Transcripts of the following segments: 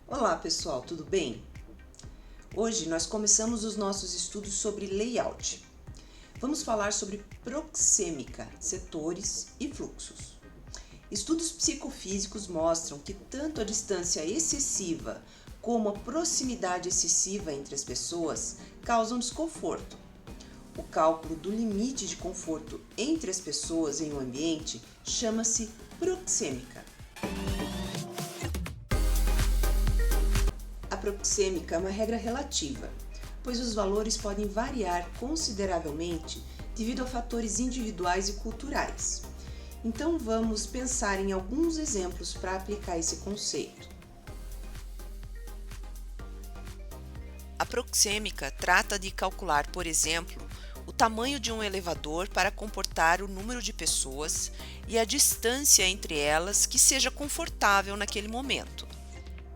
Olá pessoal, tudo bem? Hoje nós começamos os nossos estudos sobre layout. Vamos falar sobre proxêmica, setores e fluxos. Estudos psicofísicos mostram que tanto a distância excessiva como a proximidade excessiva entre as pessoas causam desconforto. O cálculo do limite de conforto entre as pessoas em um ambiente chama-se proxêmica. A proxêmica é uma regra relativa, pois os valores podem variar consideravelmente devido a fatores individuais e culturais. Então vamos pensar em alguns exemplos para aplicar esse conceito. A proxêmica trata de calcular, por exemplo, o tamanho de um elevador para comportar o número de pessoas e a distância entre elas que seja confortável naquele momento.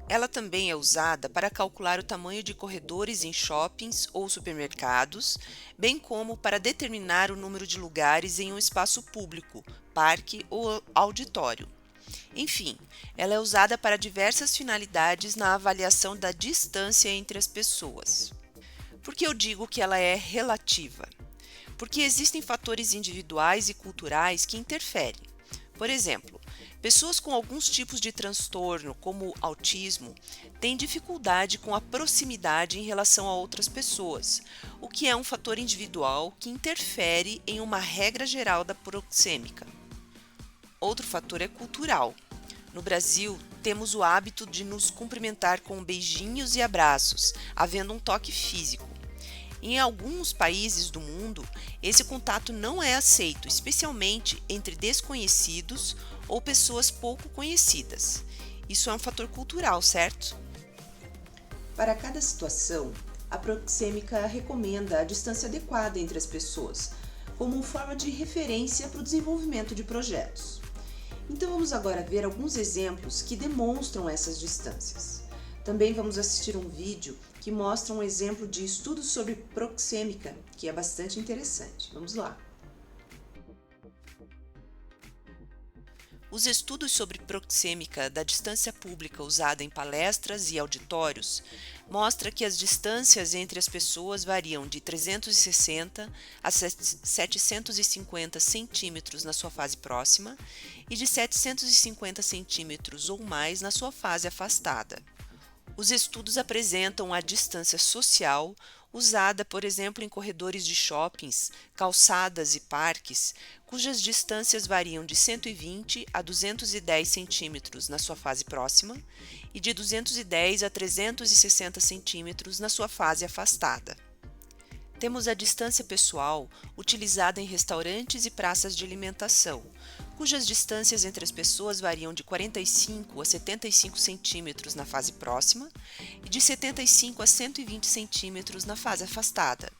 Ela também é usada para calcular o tamanho de corredores em shoppings ou supermercados, bem como para determinar o número de lugares em um espaço público, parque ou auditório. Enfim, ela é usada para diversas finalidades na avaliação da distância entre as pessoas. Por que eu digo que ela é relativa? Porque existem fatores individuais e culturais que interferem. Por exemplo, pessoas com alguns tipos de transtorno, como autismo, têm dificuldade com a proximidade em relação a outras pessoas, o que é um fator individual que interfere em uma regra geral da proxêmica. Outro fator é cultural. No Brasil, temos o hábito de nos cumprimentar com beijinhos e abraços, havendo um toque físico. Em alguns países do mundo, esse contato não é aceito, especialmente entre desconhecidos ou pessoas pouco conhecidas. Isso é um fator cultural, certo? Para cada situação, a proxêmica recomenda a distância adequada entre as pessoas, como forma de referência para o desenvolvimento de projetos. Então vamos agora ver alguns exemplos que demonstram essas distâncias. Também vamos assistir um vídeo que mostra um exemplo de estudo sobre proxêmica, que é bastante interessante. Vamos lá! Os estudos sobre proxêmica da distância pública usada em palestras e auditórios mostram que as distâncias entre as pessoas variam de 360 a 750 centímetros na sua fase próxima e de 750 centímetros ou mais na sua fase afastada. Os estudos apresentam a distância social usada, por exemplo, em corredores de shoppings, calçadas e parques, cujas distâncias variam de 120 a 210 centímetros na sua fase próxima e de 210 a 360 centímetros na sua fase afastada. Temos a distância pessoal utilizada em restaurantes e praças de alimentação, cujas distâncias entre as pessoas variam de 45 a 75 centímetros na fase próxima e de 75 a 120 centímetros na fase afastada.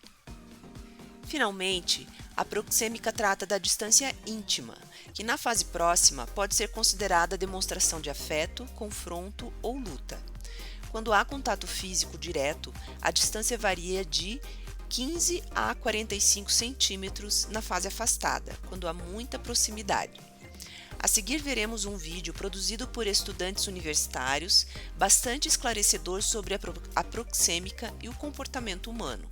Finalmente, a proxêmica trata da distância íntima, que na fase próxima pode ser considerada demonstração de afeto, confronto ou luta. Quando há contato físico direto, a distância varia de 15 a 45 centímetros na fase afastada, quando há muita proximidade. A seguir veremos um vídeo produzido por estudantes universitários, bastante esclarecedor sobre a proxêmica e o comportamento humano.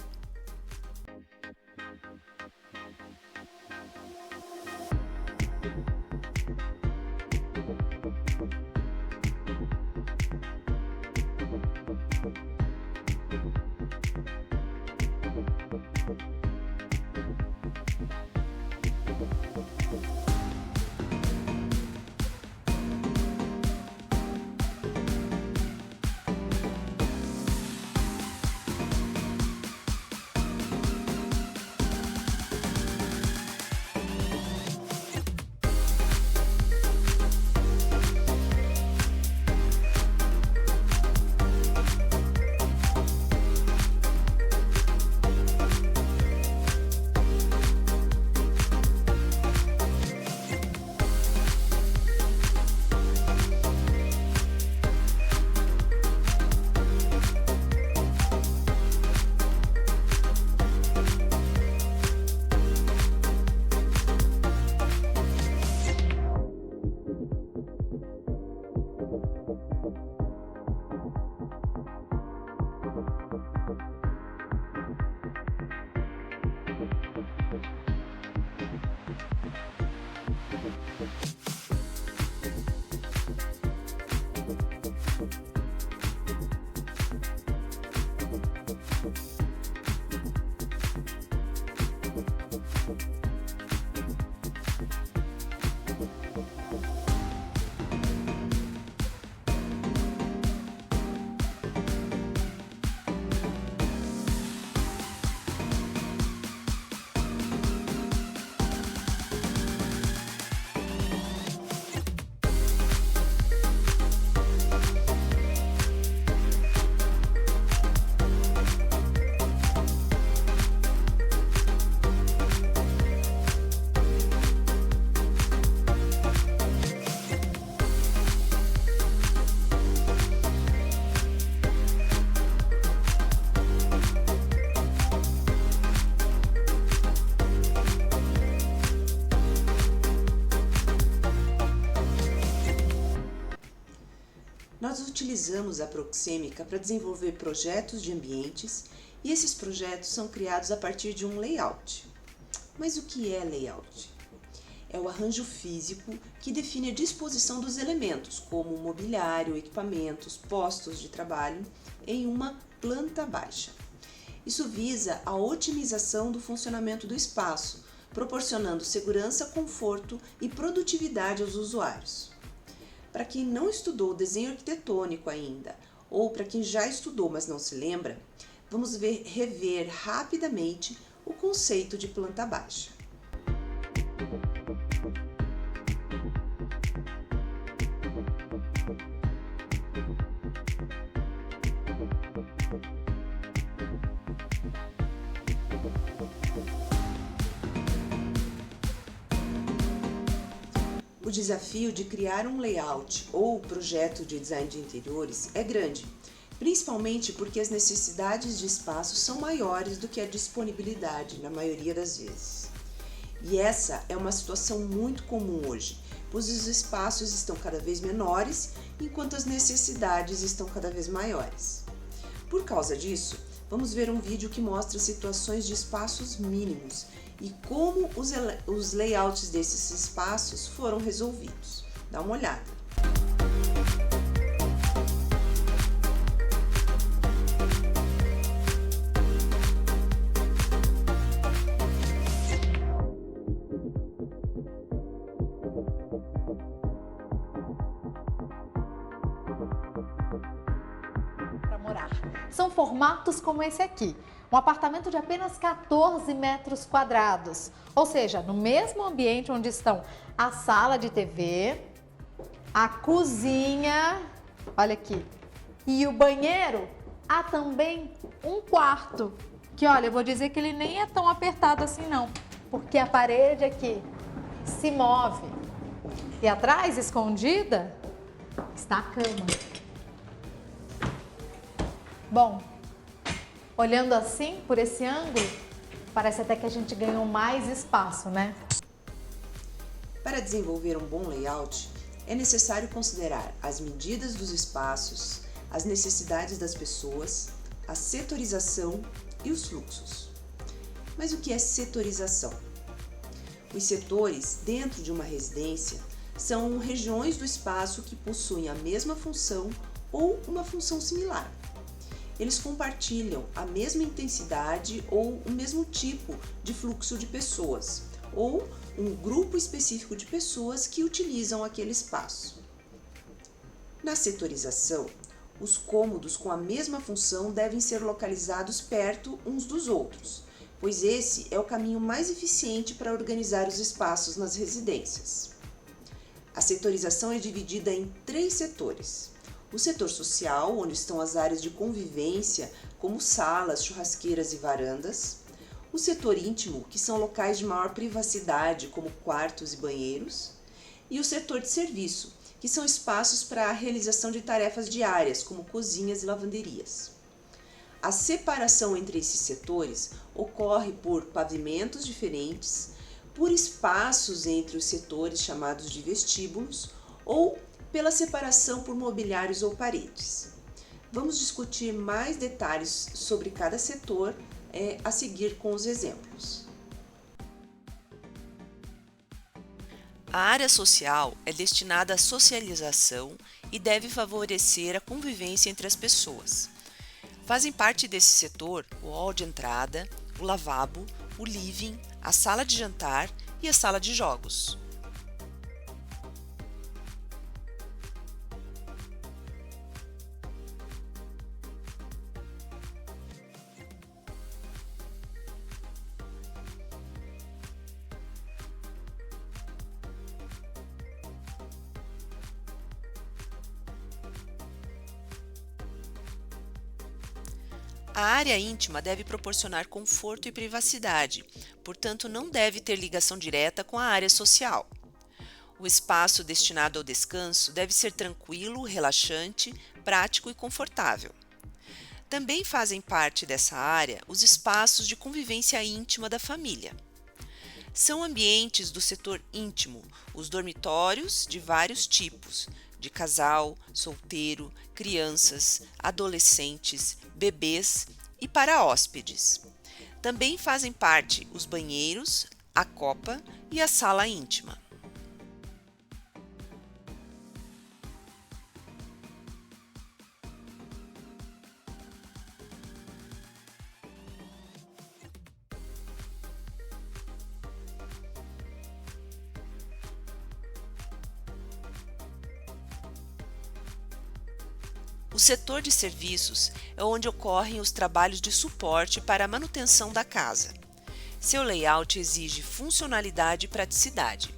Nós utilizamos a proxêmica para desenvolver projetos de ambientes e esses projetos são criados a partir de um layout. Mas o que é layout? É o arranjo físico que define a disposição dos elementos, como mobiliário, equipamentos, postos de trabalho, em uma planta baixa. Isso visa a otimização do funcionamento do espaço, proporcionando segurança, conforto e produtividade aos usuários. Para quem não estudou desenho arquitetônico ainda, ou para quem já estudou, mas não se lembra, vamos rever rapidamente o conceito de planta baixa. O desafio de criar um layout ou projeto de design de interiores é grande, principalmente porque as necessidades de espaço são maiores do que a disponibilidade na maioria das vezes. E essa é uma situação muito comum hoje, pois os espaços estão cada vez menores, enquanto as necessidades estão cada vez maiores. Por causa disso, vamos ver um vídeo que mostra situações de espaços mínimos e como os layouts desses espaços foram resolvidos. Dá uma olhada. Para morar. São formatos como esse aqui. Um apartamento de apenas 14 metros quadrados, ou seja, no mesmo ambiente onde estão a sala de TV, a cozinha, olha aqui, e o banheiro, há também um quarto, que olha, eu vou dizer que ele nem é tão apertado assim não, porque a parede aqui se move. E atrás, escondida, está a cama. Bom, olhando assim, por esse ângulo, parece até que a gente ganhou mais espaço, né? Para desenvolver um bom layout, é necessário considerar as medidas dos espaços, as necessidades das pessoas, a setorização e os fluxos. Mas o que é setorização? Os setores dentro de uma residência são regiões do espaço que possuem a mesma função ou uma função similar. Eles compartilham a mesma intensidade ou o mesmo tipo de fluxo de pessoas, ou um grupo específico de pessoas que utilizam aquele espaço. Na setorização, os cômodos com a mesma função devem ser localizados perto uns dos outros, pois esse é o caminho mais eficiente para organizar os espaços nas residências. A setorização é dividida em 3 setores. O setor social, onde estão as áreas de convivência, como salas, churrasqueiras e varandas. O setor íntimo, que são locais de maior privacidade, como quartos e banheiros. E o setor de serviço, que são espaços para a realização de tarefas diárias, como cozinhas e lavanderias. A separação entre esses setores ocorre por pavimentos diferentes, por espaços entre os setores chamados de vestíbulos ou pela separação por mobiliários ou paredes. Vamos discutir mais detalhes sobre cada setor a seguir com os exemplos. A área social é destinada à socialização e deve favorecer a convivência entre as pessoas. Fazem parte desse setor o hall de entrada, o lavabo, o living, a sala de jantar e a sala de jogos. A área íntima deve proporcionar conforto e privacidade, portanto, não deve ter ligação direta com a área social. O espaço destinado ao descanso deve ser tranquilo, relaxante, prático e confortável. Também fazem parte dessa área os espaços de convivência íntima da família. São ambientes do setor íntimo, os dormitórios de vários tipos, de casal, solteiro, crianças, adolescentes, bebês e para hóspedes. Também fazem parte os banheiros, a copa e a sala íntima. O setor de serviços é onde ocorrem os trabalhos de suporte para a manutenção da casa. Seu layout exige funcionalidade e praticidade.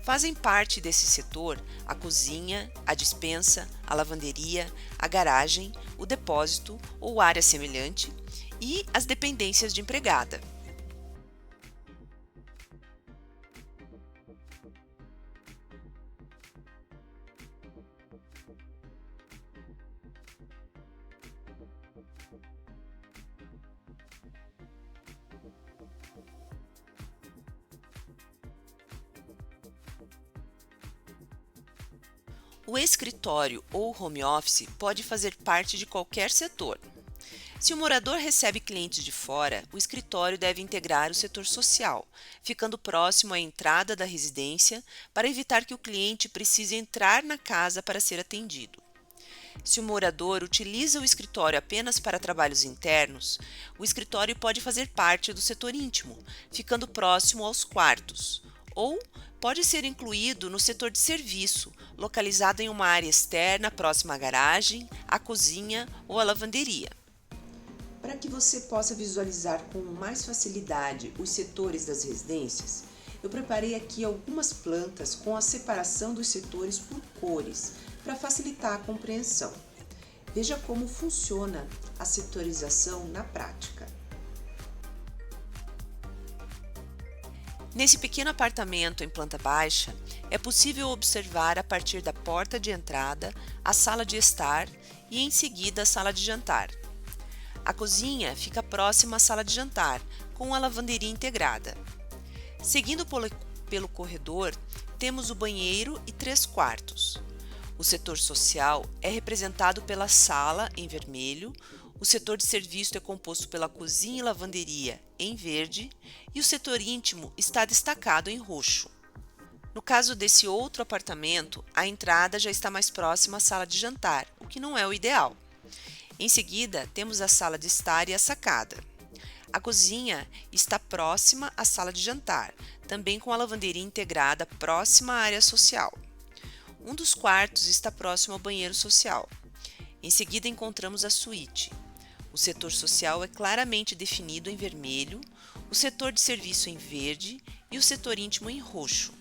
Fazem parte desse setor a cozinha, a despensa, a lavanderia, a garagem, o depósito ou área semelhante e as dependências de empregada. O escritório ou home office pode fazer parte de qualquer setor. Se o morador recebe clientes de fora, o escritório deve integrar o setor social, ficando próximo à entrada da residência para evitar que o cliente precise entrar na casa para ser atendido. Se o morador utiliza o escritório apenas para trabalhos internos, o escritório pode fazer parte do setor íntimo, ficando próximo aos quartos, ou pode ser incluído no setor de serviço, localizado em uma área externa próxima à garagem, à cozinha ou à lavanderia. Para que você possa visualizar com mais facilidade os setores das residências, eu preparei aqui algumas plantas com a separação dos setores por cores, para facilitar a compreensão. Veja como funciona a setorização na prática. Nesse pequeno apartamento em planta baixa, é possível observar a partir da porta de entrada a sala de estar e em seguida a sala de jantar. A cozinha fica próxima à sala de jantar, com a lavanderia integrada. Seguindo pelo corredor, temos o banheiro e 3 quartos. O setor social é representado pela sala em vermelho, o setor de serviço é composto pela cozinha e lavanderia em verde e o setor íntimo está destacado em roxo. No caso desse outro apartamento, a entrada já está mais próxima à sala de jantar, o que não é o ideal. Em seguida, temos a sala de estar e a sacada. A cozinha está próxima à sala de jantar, também com a lavanderia integrada próxima à área social. Um dos quartos está próximo ao banheiro social. Em seguida, encontramos a suíte. O setor social é claramente definido em vermelho, o setor de serviço em verde e o setor íntimo em roxo.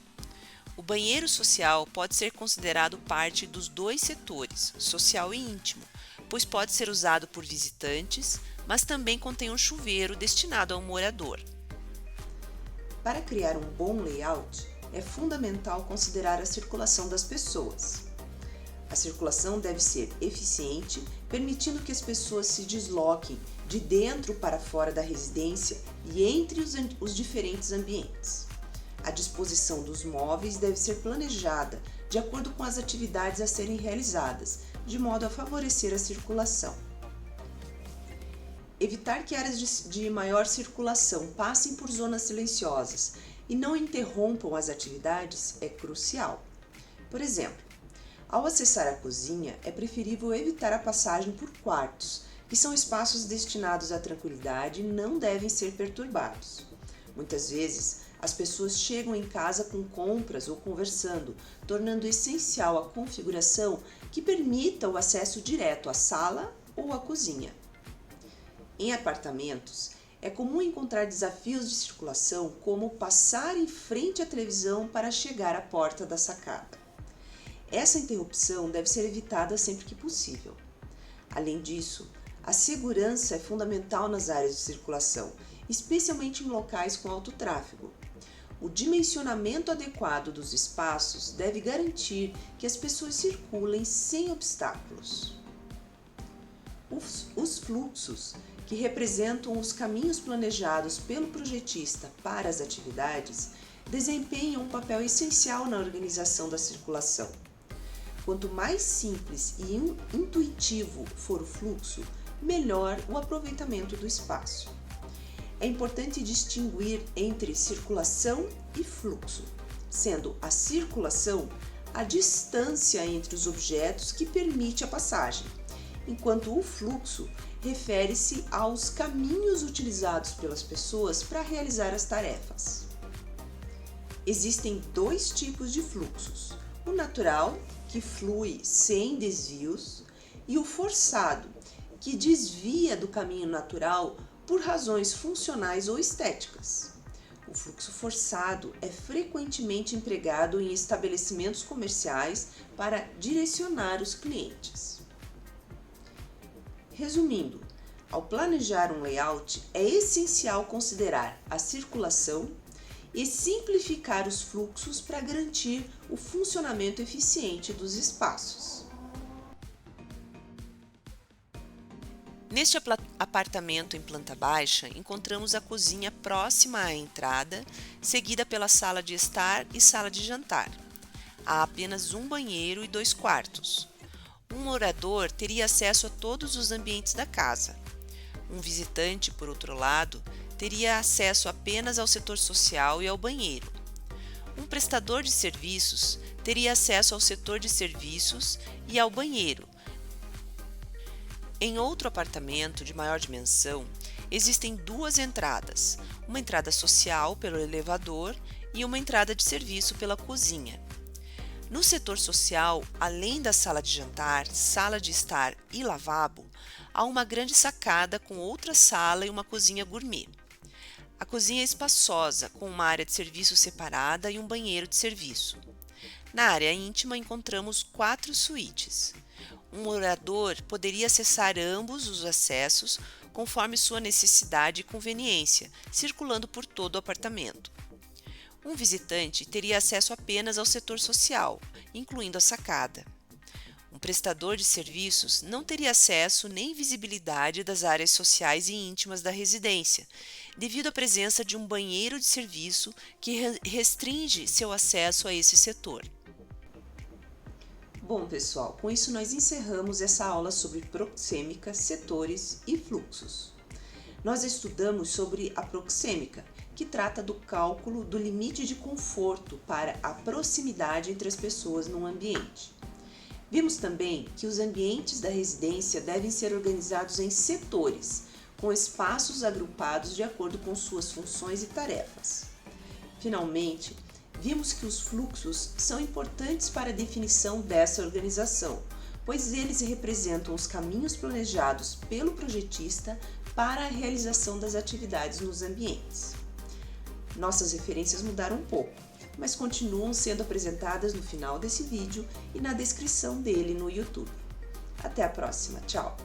O banheiro social pode ser considerado parte dos 2 setores, social e íntimo, pois pode ser usado por visitantes, mas também contém um chuveiro destinado ao morador. Para criar um bom layout, é fundamental considerar a circulação das pessoas. A circulação deve ser eficiente, permitindo que as pessoas se desloquem de dentro para fora da residência e entre os diferentes ambientes. A disposição dos móveis deve ser planejada de acordo com as atividades a serem realizadas, de modo a favorecer a circulação. Evitar que áreas de maior circulação passem por zonas silenciosas e não interrompam as atividades é crucial. Por exemplo, ao acessar a cozinha, é preferível evitar a passagem por quartos, que são espaços destinados à tranquilidade e não devem ser perturbados. Muitas vezes, as pessoas chegam em casa com compras ou conversando, tornando essencial a configuração que permita o acesso direto à sala ou à cozinha. Em apartamentos, é comum encontrar desafios de circulação como passar em frente à televisão para chegar à porta da sacada. Essa interrupção deve ser evitada sempre que possível. Além disso, a segurança é fundamental nas áreas de circulação, especialmente em locais com alto tráfego. O dimensionamento adequado dos espaços deve garantir que as pessoas circulem sem obstáculos. Os fluxos, que representam os caminhos planejados pelo projetista para as atividades, desempenham um papel essencial na organização da circulação. Quanto mais simples e intuitivo for o fluxo, melhor o aproveitamento do espaço. É importante distinguir entre circulação e fluxo, sendo a circulação a distância entre os objetos que permite a passagem, enquanto o fluxo refere-se aos caminhos utilizados pelas pessoas para realizar as tarefas. Existem dois tipos de fluxos: o natural, que flui sem desvios, e o forçado, que desvia do caminho natural por razões funcionais ou estéticas. O fluxo forçado é frequentemente empregado em estabelecimentos comerciais para direcionar os clientes. Resumindo, ao planejar um layout, é essencial considerar a circulação e simplificar os fluxos para garantir o funcionamento eficiente dos espaços. Neste apartamento em planta baixa, encontramos a cozinha próxima à entrada, seguida pela sala de estar e sala de jantar. Há apenas um banheiro e 2 quartos. Um morador teria acesso a todos os ambientes da casa. Um visitante, por outro lado, teria acesso apenas ao setor social e ao banheiro. Um prestador de serviços teria acesso ao setor de serviços e ao banheiro. Em outro apartamento de maior dimensão, existem 2 entradas, uma entrada social pelo elevador e uma entrada de serviço pela cozinha. No setor social, além da sala de jantar, sala de estar e lavabo, há uma grande sacada com outra sala e uma cozinha gourmet. A cozinha é espaçosa, com uma área de serviço separada e um banheiro de serviço. Na área íntima encontramos 4 suítes. Um morador poderia acessar ambos os acessos conforme sua necessidade e conveniência, circulando por todo o apartamento. Um visitante teria acesso apenas ao setor social, incluindo a sacada. Um prestador de serviços não teria acesso nem visibilidade das áreas sociais e íntimas da residência, devido à presença de um banheiro de serviço que restringe seu acesso a esse setor. Bom, pessoal, com isso nós encerramos essa aula sobre proxêmica, setores e fluxos. Nós estudamos sobre a proxêmica, que trata do cálculo do limite de conforto para a proximidade entre as pessoas num ambiente. Vimos também que os ambientes da residência devem ser organizados em setores, com espaços agrupados de acordo com suas funções e tarefas. Finalmente, vimos que os fluxos são importantes para a definição dessa organização, pois eles representam os caminhos planejados pelo projetista para a realização das atividades nos ambientes. Nossas referências mudaram um pouco, mas continuam sendo apresentadas no final desse vídeo e na descrição dele no YouTube. Até a próxima, tchau!